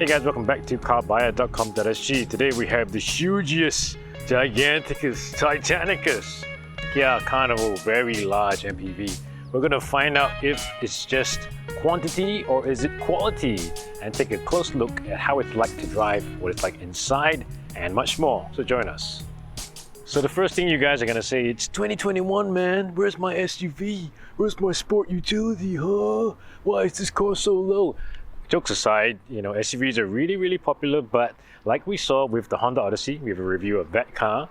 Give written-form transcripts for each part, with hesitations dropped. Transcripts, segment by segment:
Hey guys, welcome back to CarBuyer.com.sg. Today we have the hugest, giganticus, titanicus Kia Carnival, very large MPV. We're going to find out if it's just quantity or is it quality, and take a close look at how it's like to drive, what it's like inside, and much more. So join us. So the first thing you guys are going to say, it's 2021, man. Where's my SUV? Where's my sport utility, huh? Why is this car so low? Jokes aside, you know, SUVs are really popular, but like we saw with the Honda Odyssey, we have a review of that car,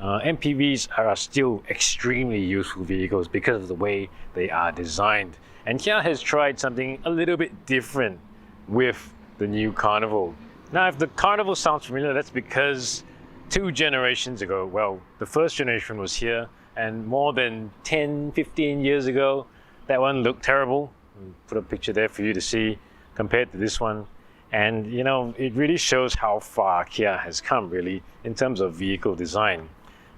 MPVs are still extremely useful vehicles because of the way they are designed. And Kia has tried something a little bit different with the new Carnival. Now, if the Carnival sounds familiar, that's because 2 generations ago, well, the first generation was here, and more than 10-15 years ago, that one looked terrible. I'll put a picture there for you to see compared to this one. And you know, it really shows how far Kia has come really in terms of vehicle design.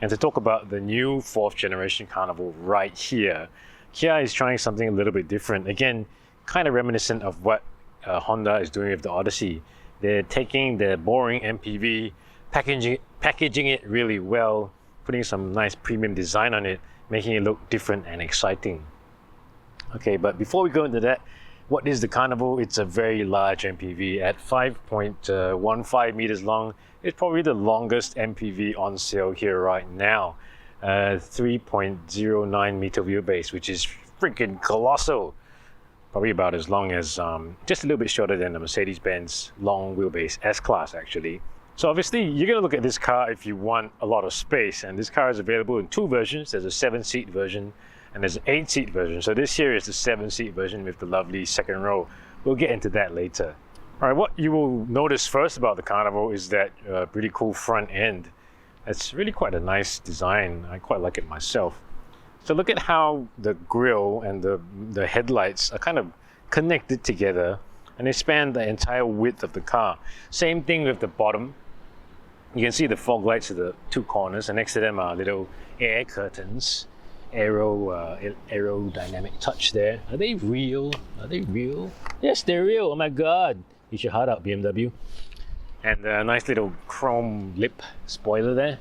And to talk about the new 4th generation Carnival right here, Kia is trying something a little bit different. Again, kind of reminiscent of what Honda is doing with the Odyssey. They're taking their boring MPV, packaging it really well, putting some nice premium design on it, making it look different and exciting. Okay, but before we go into that, what is the Carnival? It's a very large MPV at 5.15 meters long. It's probably the longest MPV on sale here right now. 3.09 meter wheelbase, which is freaking colossal. Probably about as long as, just a little bit shorter than the Mercedes-Benz long wheelbase S-Class actually. So obviously you're gonna look at this car if you want a lot of space, and this car is available in 2 versions. There's a 7-seat version and there's an 8-seat version. So this here is the 7-seat version with the lovely second row. We'll get into that later. All right, what you will notice first about the Carnival is that pretty cool front end. It's really quite a nice design. I quite like it myself. So look at how the grille and the headlights are kind of connected together, and they span the entire width of the car. Same thing with the bottom. You can see the fog lights at the 2 corners, and next to them are little air curtains. Aerodynamic touch there. Are they real? Are they real? Yes, they're real. Oh my god. Use your heart out, BMW. And a nice little chrome lip spoiler there.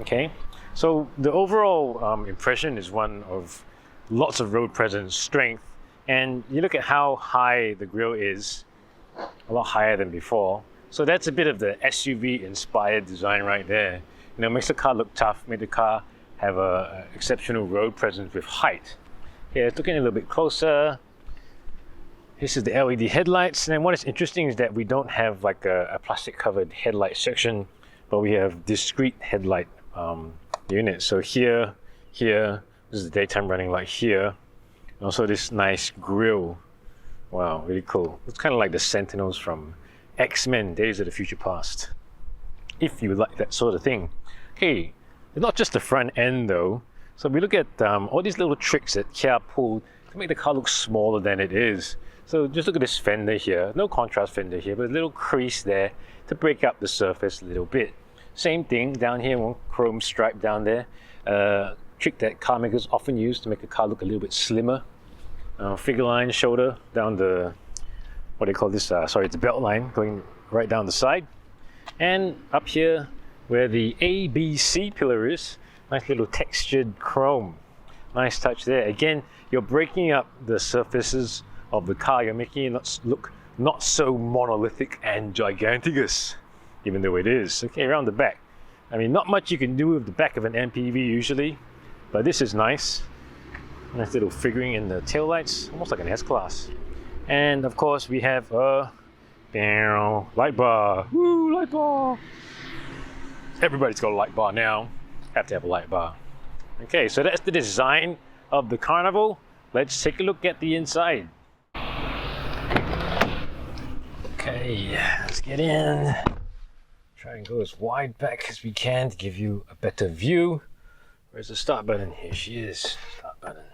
Okay. So the overall impression is one of lots of road presence, strength, and you look at how high the grille is, a lot higher than before. So that's a bit of the SUV inspired design right there. You know, makes the car look tough, make the car have a exceptional road presence with height. Here, looking a little bit closer. This is the LED headlights, and what is interesting is that we don't have like a plastic covered headlight section, but we have discrete headlight units. So here, this is the daytime running light here, and also this nice grille. Wow, really cool. It's kind of like the Sentinels from X-Men, Days of the Future Past, if you like that sort of thing. Okay. Not just the front end though. So we look at all these little tricks that Kia pulled to make the car look smaller than it is. So just look at this fender here, no contrast fender here, but a little crease there to break up the surface a little bit. Same thing down here, one chrome stripe down there. Trick that car makers often use to make a car look a little bit slimmer. Figure line shoulder down the, what do you call this? Sorry, it's a belt line going right down the side. And up here, where the ABC pillar is, nice little textured chrome. Nice touch there. Again, you're breaking up the surfaces of the car. You're making it look not so monolithic and giganticus, even though it is. Okay, around the back. I mean, not much you can do with the back of an MPV usually, but this is nice. Nice little figuring in the taillights, almost like an S-Class. And of course, we have a light bar. Woo, light bar! Everybody's got a light bar now. Have to have a light bar. Okay, so that's the design of the Carnival. Let's take a look at the inside. Okay, let's get in. Try and go as wide back as we can to give you a better view. Where's the start button? Here she is. Start button.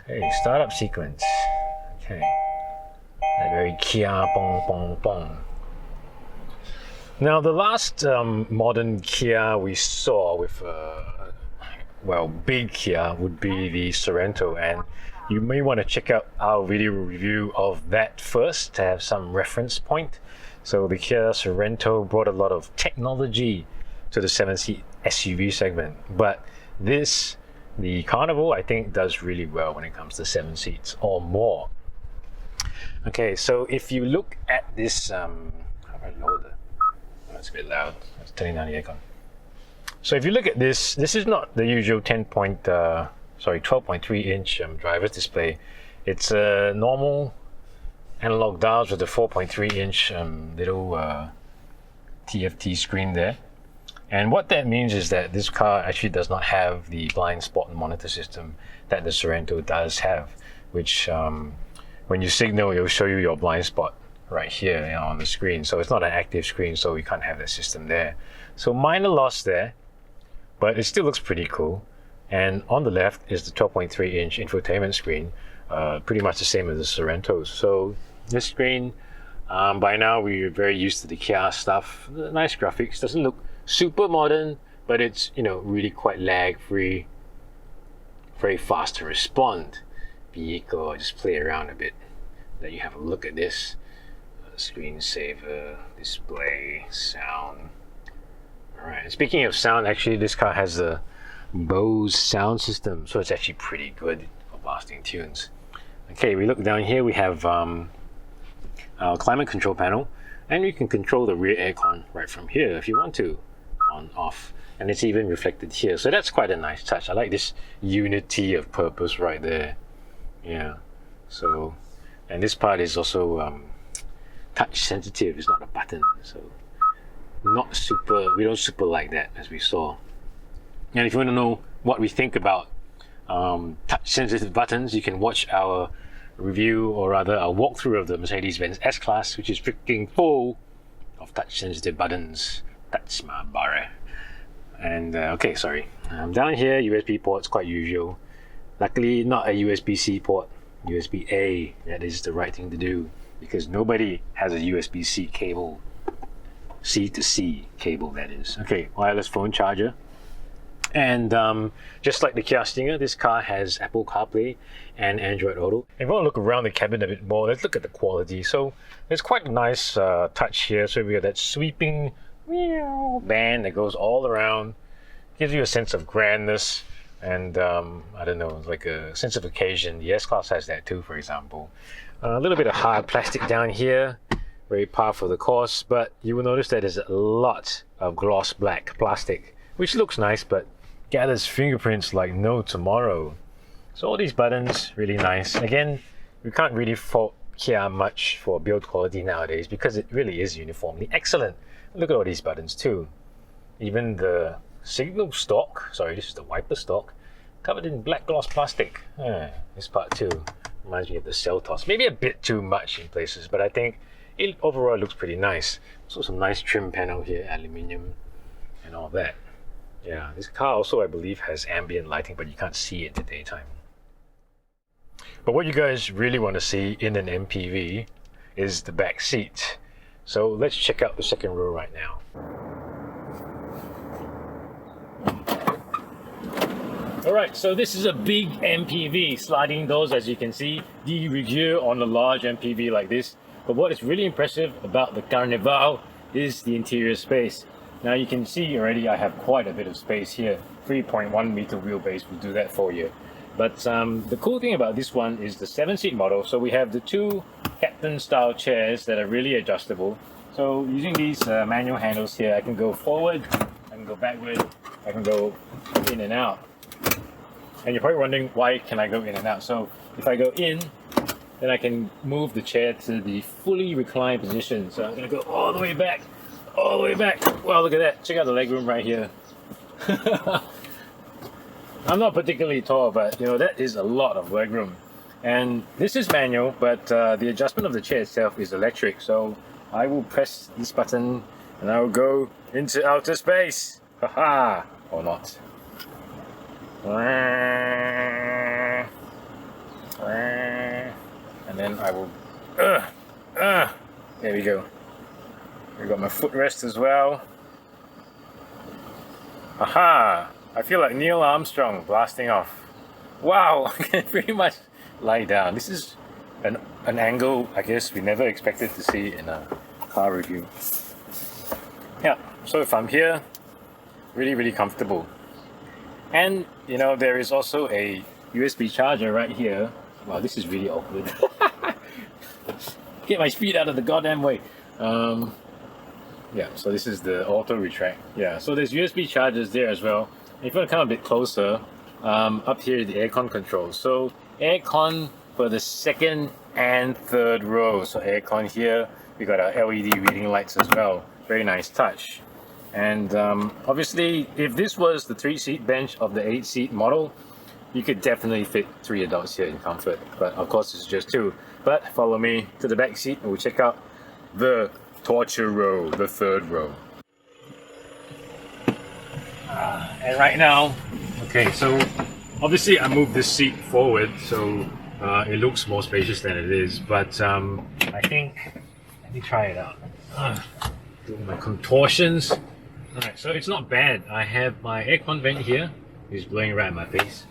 Okay, startup sequence. Okay. That very Kia bong bong bong. Now, the last modern Kia we saw with, well, big Kia would be the Sorento, and you may want to check out our video review of that first to have some reference point. So the Kia Sorento brought a lot of technology to the 7-seat SUV segment, but the Carnival, I think, does really well when it comes to 7 seats or more. Okay, so if you look at this, how do I lower the? Oh, it's a bit loud. It's turning down the aircon. So if you look at this is not the usual 12.3 inch driver's display. It's a normal analog dials with a 4.3 inch little TFT screen there. And what that means is that this car actually does not have the blind spot monitor system that the Sorento does have, which when you signal, it'll show you your blind spot right here, on the screen. So it's not an active screen, so we can't have that system there. So minor loss there, but it still looks pretty cool. And on the left is the 12.3 inch infotainment screen, pretty much the same as the Sorentos. So this screen, by now we're very used to the Kia stuff. Nice graphics, doesn't look super modern, but it's really quite lag free, very fast to respond vehicle. Just play around a bit, let you have a look at this screensaver, display, sound. All right, and speaking of sound, actually this car has a Bose sound system, so it's actually pretty good for blasting tunes. Okay, we look down here, we have our climate control panel, and you can control the rear aircon right from here if you want to, on, off, and it's even reflected here. So that's quite a nice touch. I like this unity of purpose right there. Yeah. So, and this part is also touch sensitive. It's not a button, so not super. We don't super like that, as we saw. And if you want to know what we think about touch sensitive buttons, you can watch our review, or rather our walkthrough of the Mercedes-Benz S-Class, which is freaking full of touch sensitive buttons. That's my bar. And okay, sorry. Down here, USB ports, quite usual. Luckily, not a USB-C port, USB-A. That is the right thing to do, because nobody has a USB-C cable, C to C cable, that is. Okay, wireless phone charger. And just like the Kia Stinger, this car has Apple CarPlay and Android Auto. If you want to look around the cabin a bit more, let's look at the quality. So there's quite a nice touch here. So we have that sweeping band that goes all around, gives you a sense of grandness, and I don't know, like a sense of occasion. The S-Class has that too, for example. A little bit of hard plastic down here, very par for the course, but you will notice that there's a lot of gloss black plastic, which looks nice, but gathers fingerprints like no tomorrow. So all these buttons, really nice. Again, we can't really fault Kia much for build quality nowadays, because it really is uniformly excellent. Look at all these buttons too. Even the signal stalk, sorry, this is the wiper stalk, covered in black gloss plastic. This part too reminds me of the Seltos. Maybe a bit too much in places, but I think it overall looks pretty nice. Also some nice trim panel here, aluminium and all that. Yeah, this car also, I believe, has ambient lighting, but you can't see it in the daytime. But what you guys really want to see in an MPV is the back seat. So let's check out the second row right now. Alright, so this is a big MPV, sliding doors, as you can see, de rigueur on a large MPV like this. But what is really impressive about the Carnival is the interior space. Now you can see already I have quite a bit of space here. 3.1 meter wheelbase will do that for you. But the cool thing about this one is the 7-seat model. So we have the two captain style chairs that are really adjustable. So using these manual handles here, I can go forward, I can go backward, I can go in and out. And you're probably wondering, why can I go in and out? So if I go in, then I can move the chair to the fully reclined position. So I'm going to go all the way back, all the way back. Wow, look at that. Check out the legroom right here. I'm not particularly tall, but that is a lot of legroom. And this is manual, but the adjustment of the chair itself is electric. So I will press this button and I will go into outer space. Haha, or not. And then I will, there we go. We got my footrest as well. Aha! I feel like Neil Armstrong blasting off. Wow, I can pretty much lie down. This is an angle I guess we never expected to see in a car review. Yeah, so if I'm here, really comfortable. And you know, there is also a USB charger right here. Wow, this is really awkward. Get my feet out of the goddamn way. Yeah, so this is the auto retract. Yeah, so there's USB chargers there as well. If you want to come a bit closer, up here is the aircon control. So aircon for the second and third row. So aircon here, we got our LED reading lights as well. Very nice touch. And obviously, if this was the 3-seat bench of the 8-seat model, you could definitely fit 3 adults here in comfort. But of course, it's just 2. But follow me to the back seat and we'll check out the torture row, the third row. And right now, okay, so obviously I moved this seat forward, so it looks more spacious than it is. But I think, let me try it out. Doing my contortions. Alright, so it's not bad. I have my aircon vent here. It's blowing right in my face.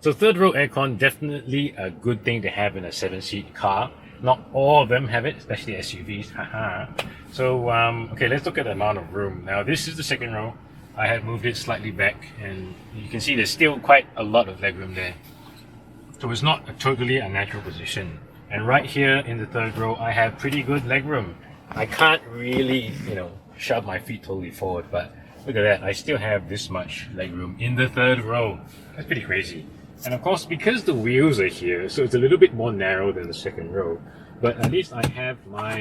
So third row aircon, definitely a good thing to have in a 7-seat car. Not all of them have it, especially SUVs. Haha. So okay, let's look at the amount of room. Now this is the second row. I have moved it slightly back, and you can see there's still quite a lot of legroom there. So it's not a totally unnatural position. And right here in the third row, I have pretty good legroom. I can't really, you know, shove my feet totally forward, but look at that, I still have this much legroom in the third row. That's pretty crazy. And of course, because the wheels are here, so it's a little bit more narrow than the second row, but at least I have my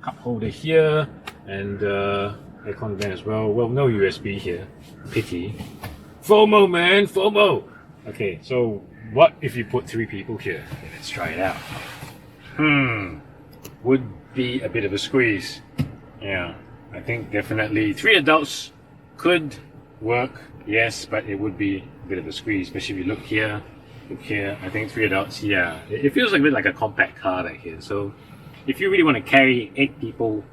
cup holder here and aircon vent as well. Well, no USB here. Pity. FOMO, man, FOMO! Okay, so what if you put 3 people here? Okay, let's try it out. Would be a bit of a squeeze. Yeah, I think definitely 3 adults could work, yes, but it would be a bit of a squeeze, especially if you look here, I think 3 adults, yeah. It feels like a bit like a compact car back here. So if you really want to carry 8 people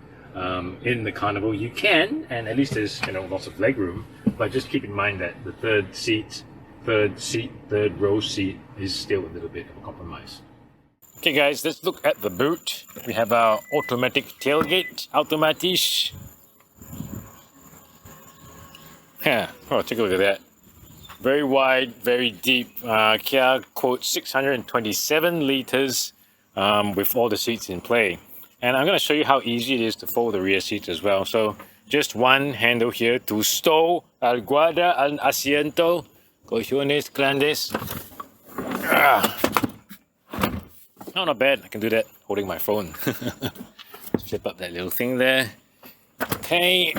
in the Carnival, you can, and at least there's, you know, lots of leg room, but just keep in mind that the third row seat is still a little bit of a compromise. Okay guys, let's look at the boot. We have our automatic tailgate, automatisch. Yeah, oh, take a look at that. Very wide, very deep. Kia quotes 627 liters with all the seats in play. And I'm going to show you how easy it is to fold the rear seats as well. So just one handle here to stow al guarda al asiento. Cojones grandes. Oh, not bad. I can do that holding my phone. Flip up that little thing there. Okay.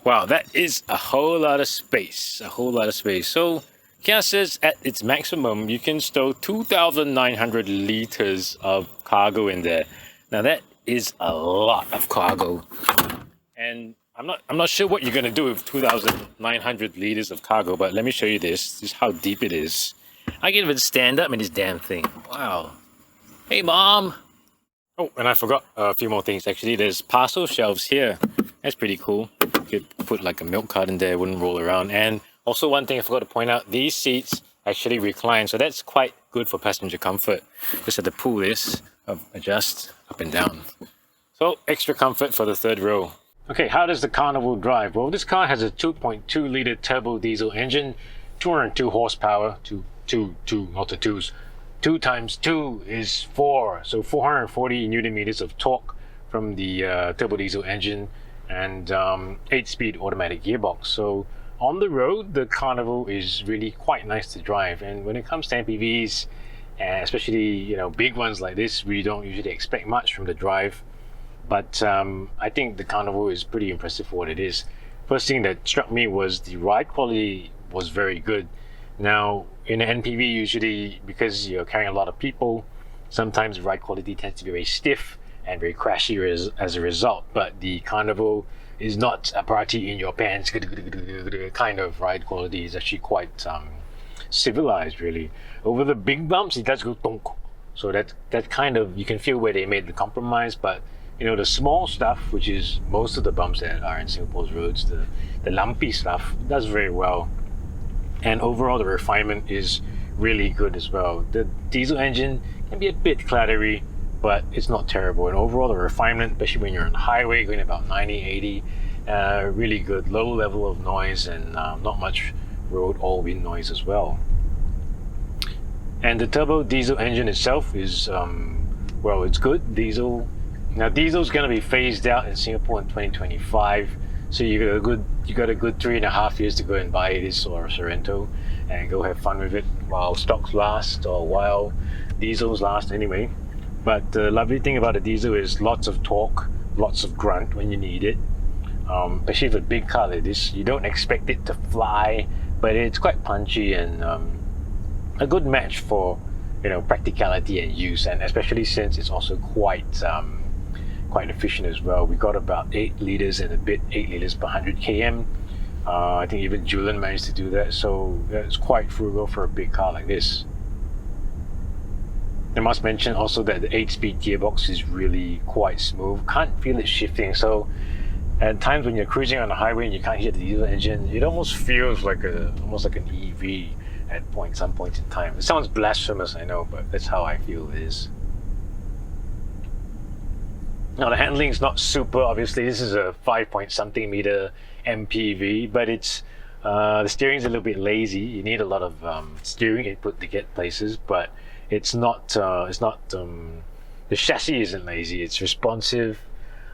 Wow, that is a whole lot of space. A whole lot of space. So Kia says at its maximum, you can stow 2,900 liters of cargo in there. Now that is a lot of cargo. And I'm not sure what you're going to do with 2,900 liters of cargo, but let me show you this. This is how deep it is. I can even stand up in this damn thing. Wow. Hey, Mom. Oh, and I forgot a few more things. Actually, there's parcel shelves here. That's pretty cool. You could put like a milk carton there, it wouldn't roll around. And also one thing I forgot to point out, these seats actually recline. So that's quite good for passenger comfort. Just have to pull this, adjust up and down. So extra comfort for the third row. Okay, how does the Carnival drive? Well, this car has a 2.2 liter turbo diesel engine, 202 horsepower, not the twos. 2 times 2 is 4, so 440 Newton meters of torque from the turbo diesel engine and 8-speed automatic gearbox. So on the road, the Carnival is really quite nice to drive. And when it comes to MPVs, especially big ones like this, we don't usually expect much from the drive. But I think the Carnival is pretty impressive for what it is. First thing that struck me was the ride quality was very good. Now, in an MPV, usually, because you're carrying a lot of people, sometimes the ride quality tends to be very stiff and very crashy as a result. But the Carnival is not a party in your pants kind of ride quality. It's actually quite civilized, really. Over the big bumps, it does go tonk. So that kind of, you can feel where they made the compromise. But the small stuff, which is most of the bumps that are in Singapore's roads, the lumpy stuff, does very well. And overall, the refinement is really good as well. The diesel engine can be a bit clattery, but it's not terrible. And overall, the refinement, especially when you're on the highway going about 90, 80, really good. Low level of noise and not much road or wind noise as well. And the turbo diesel engine itself is, well, it's good. Diesel. Now, diesel's going to be phased out in Singapore in 2025. So you got a good 3.5 years to go and buy this or Sorento and go have fun with it while stocks last, or while diesels last anyway. But the lovely thing about a diesel is lots of torque, lots of grunt when you need it. Especially with a big car like this, you don't expect it to fly, but it's quite punchy and a good match for, you know, practicality and use, and especially since it's also quite efficient as well. We got about 8 liters and a bit, 8 liters per 100 km. I think even Julian managed to do that, so it's quite frugal for a big car like this. I must mention also that the 8-speed gearbox is really quite smooth. Can't feel it shifting, so at times when you're cruising on the highway and you can't hear the diesel engine, it almost feels like almost like an EV at some point in time. It sounds blasphemous, I know, but that's how I feel it is. Now, the handling is not super, obviously. This is a 5-point-something meter MPV, but it's the steering's a little bit lazy. You need a lot of steering input to get places, but it's not the chassis isn't lazy. It's responsive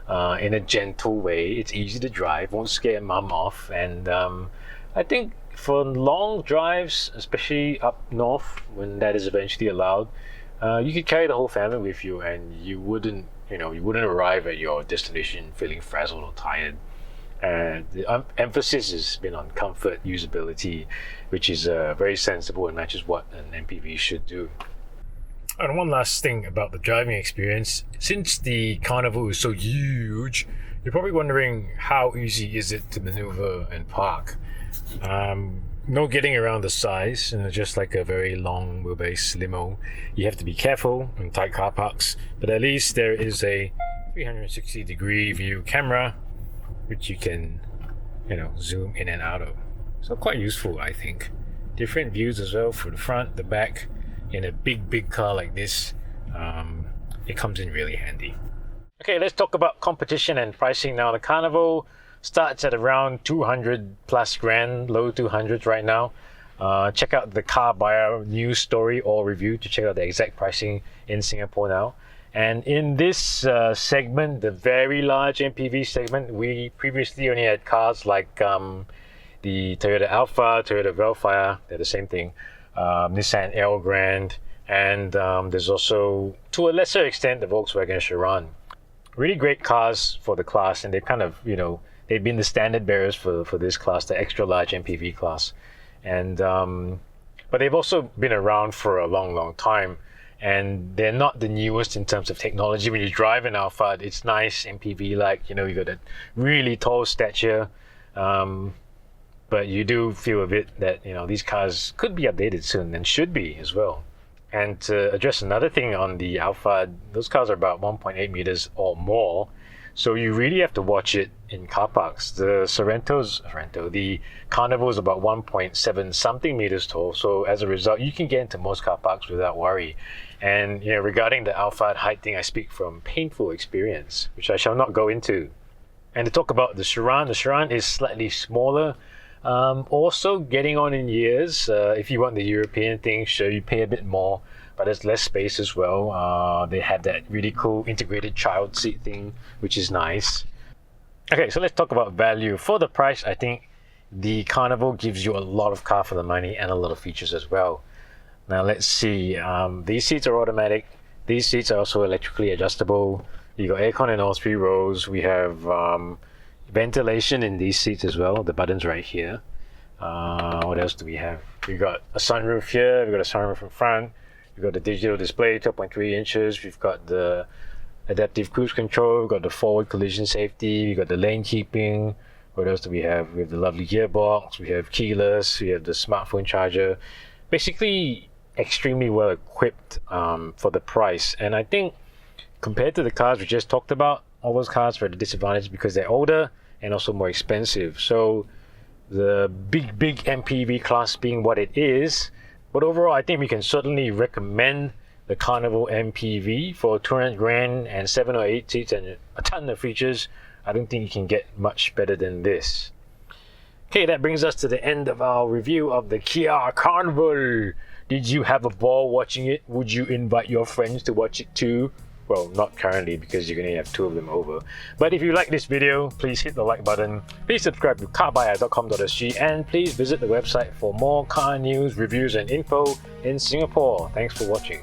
in a gentle way. It's easy to drive, won't scare mum off, and I think for long drives, especially up north when that is eventually allowed, you could carry the whole family with you, and you wouldn't arrive at your destination feeling frazzled or tired. And the emphasis has been on comfort, usability, which is very sensible and matches what an MPV should do. And one last thing about the driving experience, since the Carnival is so huge, you're probably wondering how easy is it to maneuver and park. No getting around the size, just like a very long wheelbase limo. You have to be careful in tight car parks, but at least there is a 360-degree view camera, which you can, zoom in and out of. So quite useful, I think. Different views as well for the front, the back. In a big car like this, it comes in really handy. Okay, let's talk about competition and pricing now. The Carnival starts at around 200 plus grand, low 200s right now. Check out the CarBuyer news story or review to check out the exact pricing in Singapore now. And in this segment, the very large MPV segment, we previously only had cars like the Toyota Alphard, Toyota Velfire, they're the same thing, Nissan Elgrand, and there's also, to a lesser extent, the Volkswagen Chiron. Really great cars for the class, and they've kind of, they've been the standard bearers for this class, the extra large MPV class. And but they've also been around for a long time, and they're not the newest in terms of technology. When you drive an Alphard, it's nice MPV, like, you got a really tall stature, but you do feel a bit that these cars could be updated soon, and should be as well. And to address another thing on the Alphard, those cars are about 1.8 meters or more, so you really have to watch it in car parks. The the Carnival is about 1.7 something meters tall, so as a result, you can get into most car parks without worry. And regarding the Alphard height thing, I speak from painful experience, which I shall not go into. And to talk about the Chiron is slightly smaller, also getting on in years. If you want the European thing, sure, you pay a bit more, but there's less space as well. They have that really cool integrated child seat thing, which is nice. Okay, so let's talk about value. For the price, I think the Carnival gives you a lot of car for the money and a lot of features as well. Now let's see, these seats are automatic. These seats are also electrically adjustable. You got aircon in all 3 rows. We have ventilation in these seats as well. The button's right here. What else do we have? We got a sunroof here. We got a sunroof in front. We've got the digital display, 12.3 inches. We've got the adaptive cruise control. We've got the forward collision safety. We've got the lane keeping. What else do we have? We have the lovely gearbox. We have keyless. We have the smartphone charger. Basically, extremely well equipped for the price. And I think compared to the cars we just talked about, all those cars are at a disadvantage because they're older and also more expensive. So the big MPV class being what it is, but overall I think we can certainly recommend the Carnival MPV for 200 grand and 7 or 8 seats and a ton of features. I don't think you can get much better than this. Okay, that brings us to the end of our review of the Kia Carnival. Did you have a ball watching it? Would you invite your friends to watch it too? Well, not currently because you're going to have 2 of them over. But if you like this video, please hit the like button. Please subscribe to carbuyer.com.sg and please visit the website for more car news, reviews and info in Singapore. Thanks for watching.